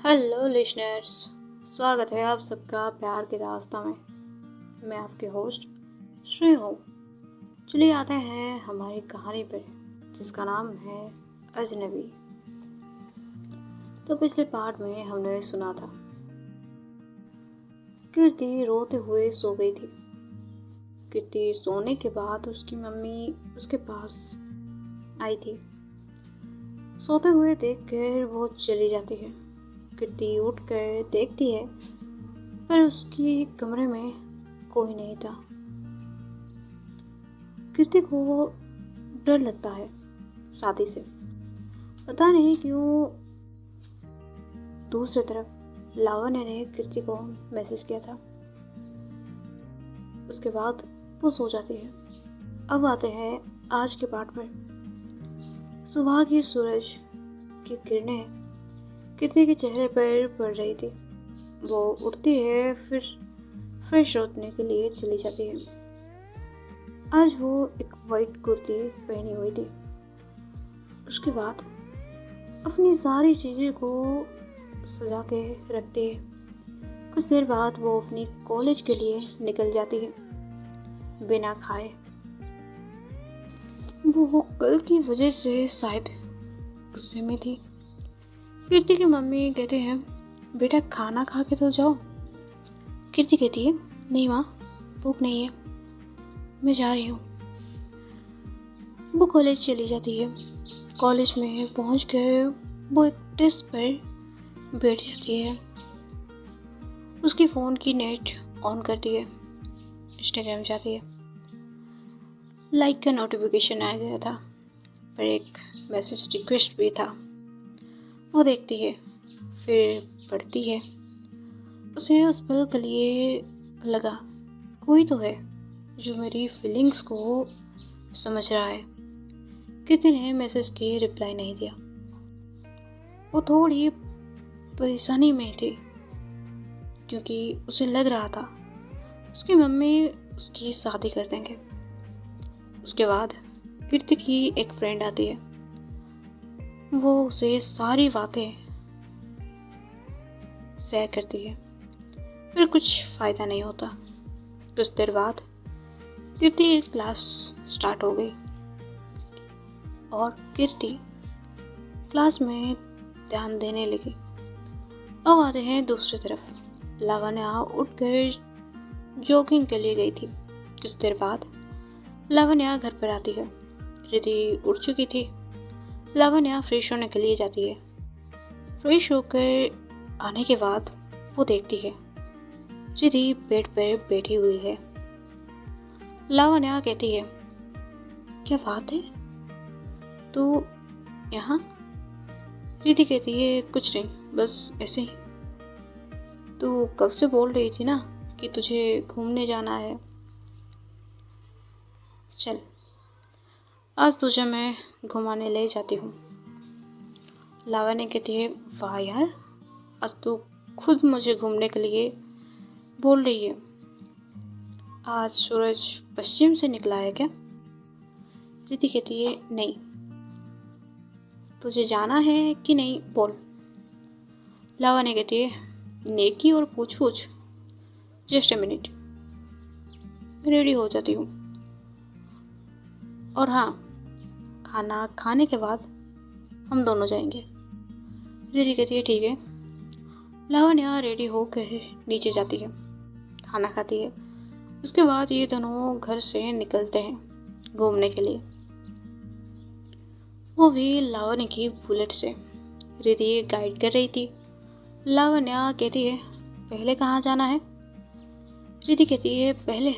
Hello listeners, स्वागत है आप सबका प्यार के दास्तां में। मैं आपके होस्ट श्री हूँ। चलिए आते हैं हमारी कहानी पर, जिसका नाम है अजनबी। तो पिछले पार्ट में हमने सुना था कीर्ति रोते हुए सो गई थी। कीर्ति सोने के बाद उसकी मम्मी उसके पास आई थी। सोते हुए देखकर वो चली जाती है। कीर्ति उठकर देखती है, पर उसके कमरे में कोई नहीं था। कीर्ति को डर लगता है शादी से, पता नहीं क्यों। दूसरी तरफ लावण्य ने कीर्ति को मैसेज किया था। उसके बाद वो सो जाती है। अब आते हैं आज के पार्ट में। सुबह की सूरज की किरणें कीर्ति के चेहरे पर पड़ रही थी। वो उठती है, फिर फ्रेश होने के लिए चली जाती है। आज वो एक वाइट कुर्ती पहनी हुई थी। उसके बाद अपनी सारी चीज़ें को सजा के रखती है। कुछ देर बाद वो अपनी कॉलेज के लिए निकल जाती है बिना खाए। वो कल की वजह से शायद गुस्से में थी। कीर्ति की मम्मी कहते हैं, बेटा खाना खा के तो जाओ। कीर्ति कहती है, नहीं माँ, भूख नहीं है, मैं जा रही हूँ। वो कॉलेज चली जाती है। कॉलेज में पहुँच कर वो एक डेस्क पर बैठ जाती है। उसकी फ़ोन की नेट ऑन करती है, इंस्टाग्राम जाती है। लाइक का नोटिफिकेशन आ गया था, पर एक मैसेज रिक्वेस्ट भी था। वो देखती है, फिर पढ़ती है। उसे उस पल के लिए लगा, कोई तो है जो मेरी फीलिंग्स को समझ रहा है। कीर्ति ने मैसेज की रिप्लाई नहीं दिया। वो थोड़ी परेशानी में थी, क्योंकि उसे लग रहा था उसकी मम्मी उसकी शादी कर देंगे। उसके बाद कीर्ति की एक फ्रेंड आती है। वो उसे सारी बातें शेयर करती है, फिर कुछ फ़ायदा नहीं होता। कुछ देर बाद कीर्ति की क्लास स्टार्ट हो गई और कीर्ति क्लास में ध्यान देने लगी। अब आते हैं दूसरी तरफ। लावण्या उठकर जॉगिंग के लिए गई थी। कुछ देर बाद लावण्या घर पर आती है। रिद्धि उठ चुकी थी। लावण्या फ्रेश होने के लिए जाती है। फ्रेश होकर आने के बाद वो देखती है रिद्धि बेड पर बैठी हुई है। लावण्या कहती है, क्या बात है, तू यहाँ? रिद्धि कहती है, कुछ नहीं, बस ऐसे ही। तू कब से बोल रही थी ना कि तुझे घूमने जाना है। चल, आज तुझे मैं घुमाने ले जाती हूँ। लावण्या कहती है, वाह यार, आज तू खुद मुझे घूमने के लिए बोल रही है। आज सूरज पश्चिम से निकला है क्या? रिद्धि कहती है, नहीं। तुझे जाना है कि नहीं, बोल। लावण्या कहती है, नेकी और पूछ पूछ। जस्ट ए मिनट, रेडी हो जाती हूँ। और हाँ, खाना खाने के बाद हम दोनों जाएंगे। रिद्धि कहती है, ठीक है। लावण्या रेडी होकर नीचे जाती है, खाना खाती है। उसके बाद ये दोनों घर से निकलते हैं घूमने के लिए, वो भी लावण्या की बुलेट से। रिद्धि गाइड कर रही थी। लावण्या कहती है, पहले कहाँ जाना है? रिद्धि कहती है, पहले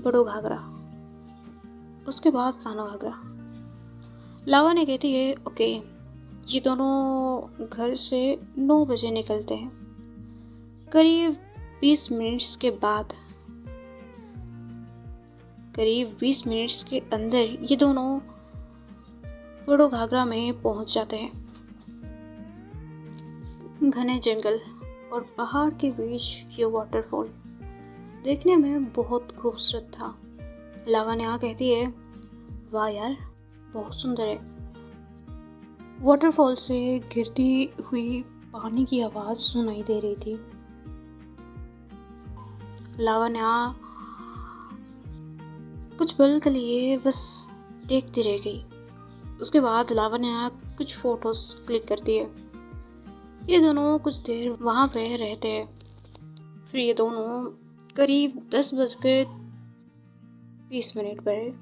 बड़ो घाघरा, उसके बाद सानो घाघरा। लावण्या कहती है, ओके। ये दोनों घर से 9 बजे निकलते हैं। करीब 20 मिनट्स के अंदर ये दोनों बड़ो घाघरा में पहुंच जाते हैं। घने जंगल और पहाड़ के बीच ये वाटरफॉल देखने में बहुत खूबसूरत था। लावण्या कहती है, वाह यार, बहुत सुंदर है। वाटरफॉल से गिरती हुई पानी की आवाज़ सुनाई दे रही थी। लावण्या कुछ पल के लिए बस देखती रह गई। उसके बाद लावण्या कुछ फोटोज क्लिक करती है। ये दोनों कुछ देर वहाँ पे रहते हैं। फिर ये दोनों करीब 10:30 पर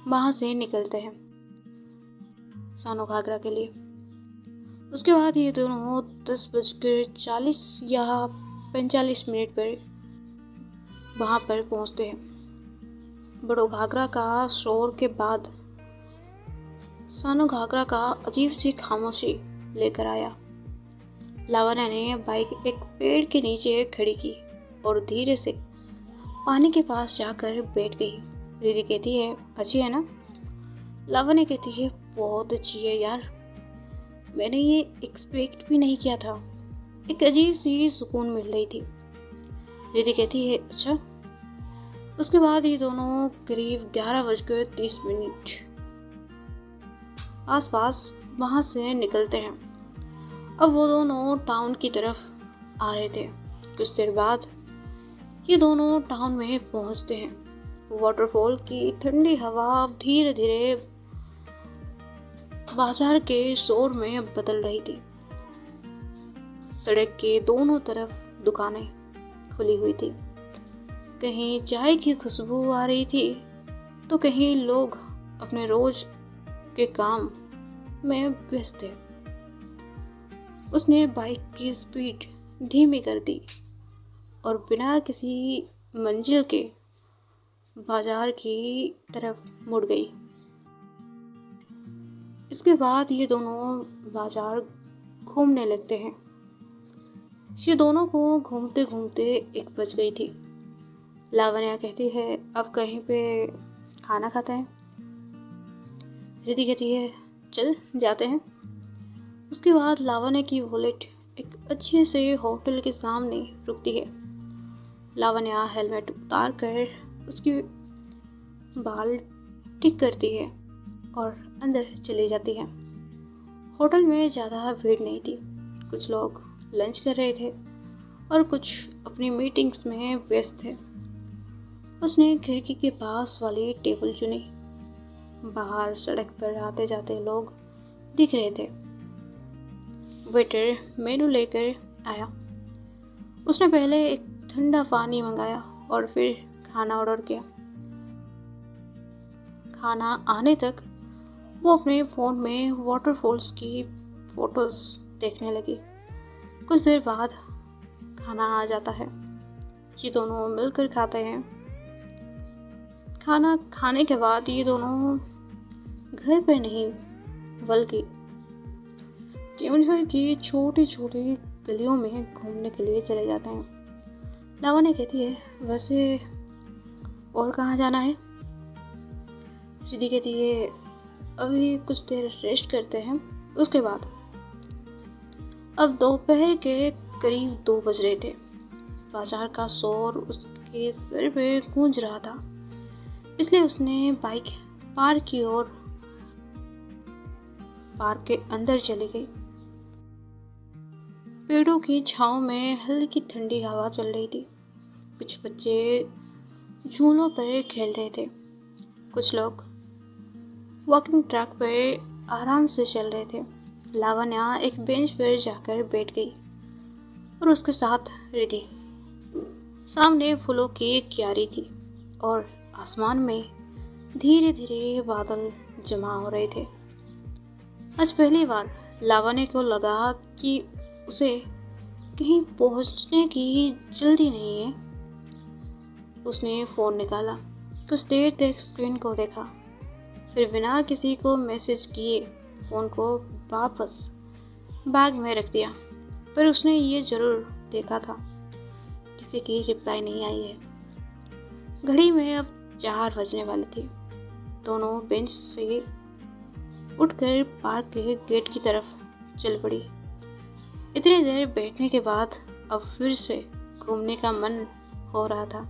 वहाँ से निकलते हैं सानो घाघरा के लिए। उसके बाद ये दोनों 10:40 या 45 पर वहाँ पर पहुँचते हैं। बड़ो घाघरा का शोर के बाद सानो घाघरा का अजीब सी खामोशी लेकर आया। लावण्या ने बाइक एक पेड़ के नीचे खड़ी की और धीरे से पानी के पास जाकर बैठ गई। रिधि कहती है, अच्छी है ना? लावण्या कहती है, बहुत अच्छी है यार, मैंने ये एक्सपेक्ट भी नहीं किया था। एक अजीब सी सुकून मिल रही थी। रिधि कहती है, अच्छा। उसके बाद ये दोनों करीब 11:30 आसपास वहाँ से निकलते हैं। अब वो दोनों टाउन की तरफ आ रहे थे। कुछ देर बाद ये दोनों टाउन में पहुँचते हैं। वाटरफॉल की ठंडी हवा धीरे धीरे बाजार के शोर में बदल रही थी। सड़क के दोनों तरफ दुकानें खुली हुई थी। कहीं चाय की खुशबू आ रही थी तो कहीं लोग अपने रोज के काम में व्यस्त थे। उसने बाइक की स्पीड धीमी कर दी और बिना किसी मंजिल के बाजार की तरफ मुड़ गई। इसके बाद ये दोनों बाजार घूमने लगते हैं। ये दोनों को घूमते घूमते 1 बज गई थी। लावण्या कहती है, अब कहीं पे खाना खाते हैं। रिधि कहती है, चल जाते हैं। उसके बाद लावण्या की बुलेट एक अच्छे से होटल के सामने रुकती है। लावण्या हेलमेट उतार कर उसकी बाल ठीक करती है और अंदर चली जाती है। होटल में ज़्यादा भीड़ नहीं थी। कुछ लोग लंच कर रहे थे और कुछ अपनी मीटिंग्स में व्यस्त थे। उसने खिड़की के पास वाली टेबल चुनी। बाहर सड़क पर आते जाते लोग दिख रहे थे। वेटर मेनू लेकर आया। उसने पहले एक ठंडा पानी मंगाया और फिर खाना ऑर्डर किया। खाना आने तक वो अपने फ़ोन में वाटरफॉल्स की फोटोज देखने लगी। कुछ देर बाद खाना आ जाता है। ये दोनों मिलकर खाते हैं। खाना खाने के बाद ये दोनों घर पे नहीं बल्कि केवंझर की छोटी छोटी गलियों में घूमने के लिए चले जाते हैं। लावण्या कहती है, वैसे और कहाँ जाना है? रिधि कहती है, अभी कुछ देर रेस्ट करते हैं। उसके बाद अब दोपहर के करीब 2 बज रहे थे। बाजार का शोर उसके सिर पे गूंज रहा था, इसलिए उसने बाइक पार्क की और पार्क के अंदर चली गई। पेड़ों की छांव में हल्की ठंडी हवा चल रही थी। कुछ बच्चे झूलों पर खेल रहे थे। कुछ लोग वॉकिंग ट्रैक पर आराम से चल रहे थे। लावण्या एक बेंच पर जाकर बैठ गई और उसके साथ रिधि। सामने फूलों की क्यारी थी और आसमान में धीरे धीरे बादल जमा हो रहे थे। आज पहली बार लावण्या को लगा कि उसे कहीं पहुंचने की जल्दी नहीं है। उसने फ़ोन निकाला, कुछ देर तक स्क्रीन को देखा, फिर बिना किसी को मैसेज किए फ़ोन को वापस बैग में रख दिया। पर उसने ये ज़रूर देखा था, किसी की रिप्लाई नहीं आई है। घड़ी में अब 4 बजने वाली थी। दोनों बेंच से उठकर पार्क के गेट की तरफ चल पड़ी। इतनी देर बैठने के बाद अब फिर से घूमने का मन हो रहा था।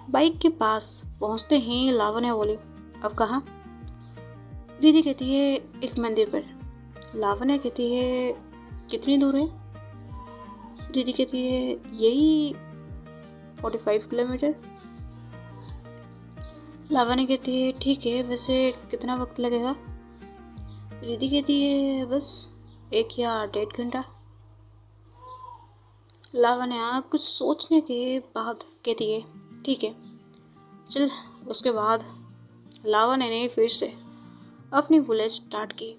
बाइक के पास पहुंचते ही लावण्या बोली, अब कहाँ? रिधि कहती है, एक मंदिर पर। लावण्या कहती है, कितनी दूर है? दीदी कहती है यही 45 किलोमीटर। लावण्य कहती है ठीक है, वैसे कितना वक्त लगेगा? दीदी कहती है बस 1 या 1.5 घंटा। लावण्य कुछ सोचने के बाद कहती है ठीक है चल। उसके बाद लावण्य ने फिर से अपनी बुलेट स्टार्ट की।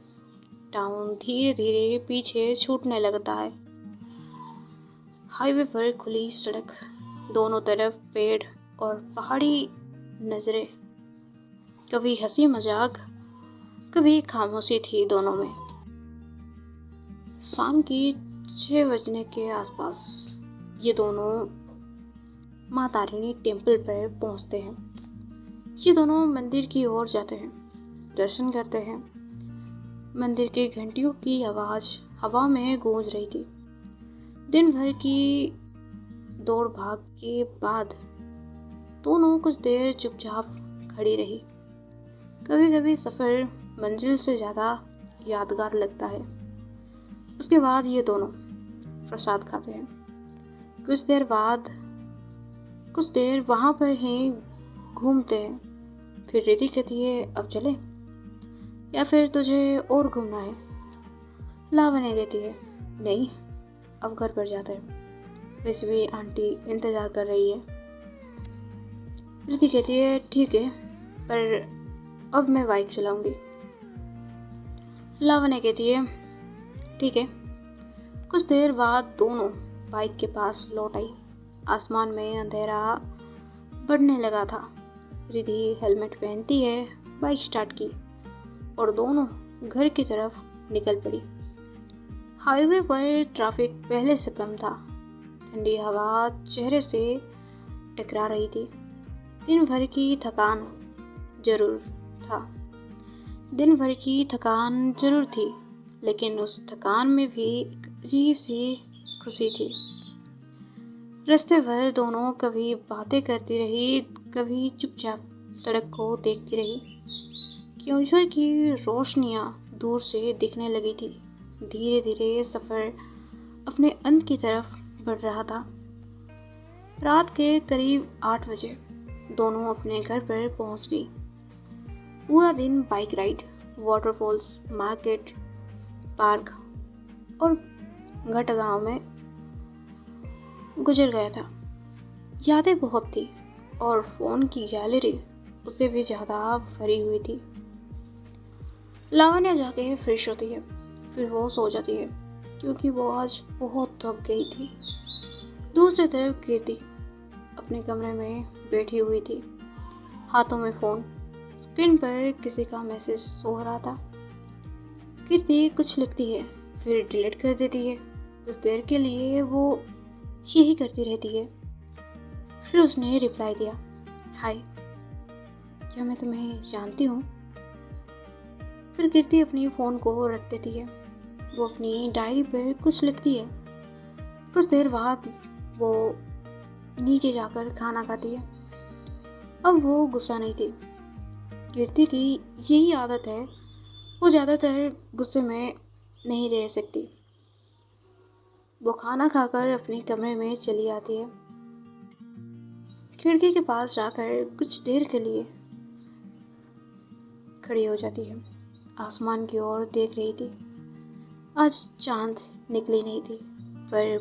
टाउन धीरे धीरे पीछे छूटने लगता है। हाईवे पर खुली सड़क, दोनों तरफ पेड़ और पहाड़ी नजरें। कभी हंसी मजाक, कभी खामोशी थी दोनों में। शाम की 6 बजने के आसपास ये दोनों माँ तारिणी टेम्पल पर पहुंचते हैं। ये दोनों मंदिर की ओर जाते हैं, दर्शन करते हैं। मंदिर की घंटियों की आवाज हवा में गूंज रही थी। दिन भर की दौड़ भाग के बाद दोनों कुछ देर चुपचाप खड़ी रही। कभी कभी सफर मंजिल से ज्यादा यादगार लगता है। उसके बाद ये दोनों प्रसाद खाते हैं। कुछ देर वहां पर ही घूमते हैं। फिर रिद्धि कहती है अब चले या फिर तुझे और घूमना है? लावण्य कहती है नहीं, अब घर पर जाते हैं, वैसे भी आंटी इंतजार कर रही है। रिद्धि कहती है ठीक है, पर अब मैं बाइक चलाऊंगी। लावण्य कहती है ठीक है। कुछ देर बाद दोनों बाइक के पास लौट आई। आसमान में अंधेरा बढ़ने लगा था। रिद्धि हेलमेट पहनती है, बाइक स्टार्ट की और दोनों घर की तरफ निकल पड़ी। हाईवे पर ट्रैफिक पहले से कम था। ठंडी हवा चेहरे से टकरा रही थी। दिन भर की थकान जरूर थी, लेकिन उस थकान में भी एक अजीब सी खुशी थी। रास्ते भर दोनों कभी बातें करती रही, कभी चुपचाप सड़क को देखती रही। क्योंझर की रोशनियां दूर से दिखने लगी थी। धीरे धीरे सफर अपने अंत की तरफ बढ़ रहा था। रात के करीब 8 बजे दोनों अपने घर पर पहुंच गई। पूरा दिन bike ride, waterfalls, market, park और घट गांव में गुजर गया था। यादें बहुत थी और फोन की गैलरी उससे भी ज्यादा भरी हुई थी। लावण्य जाके फ्रेश होती है, फिर वो सो जाती है क्योंकि वो आज बहुत थक गई थी। दूसरी तरफ कीर्ति अपने कमरे में बैठी हुई थी, हाथों में फोन। स्क्रीन पर किसी का मैसेज सो रहा था। कीर्ति कुछ लिखती है, फिर डिलीट कर देती है। कुछ देर के लिए वो यही करती रहती है। फिर उसने रिप्लाई दिया, हाय, क्या मैं तुम्हें जानती हूँ? फिर कीर्ति अपनी फ़ोन को रख देती है। वो अपनी डायरी पर कुछ लिखती है। कुछ देर बाद वो नीचे जाकर खाना खाती है। अब वो गुस्सा नहीं थी। कीर्ति की यही आदत है, वो ज़्यादातर गुस्से में नहीं रह सकती। वो खाना खाकर अपने कमरे में चली आती है। खिड़की के पास जाकर कुछ देर के लिए खड़ी हो जाती है। आसमान की ओर देख रही थी। आज चांद निकली नहीं थी, पर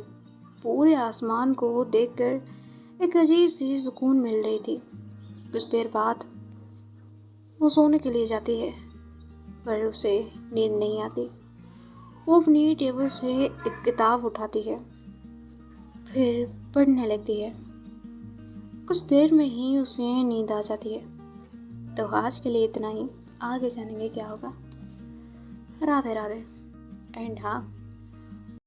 पूरे आसमान को देखकर एक अजीब सी सुकून मिल रही थी। कुछ देर बाद वो सोने के लिए जाती है, पर उसे नींद नहीं आती। वो अपनी टेबल से एक किताब उठाती है, फिर पढ़ने लगती है। कुछ देर में ही उसे नींद आ जाती है। तो आज के लिए इतना ही। आगे जानेंगे क्या होगा। राधे राधे। एंड हाँ,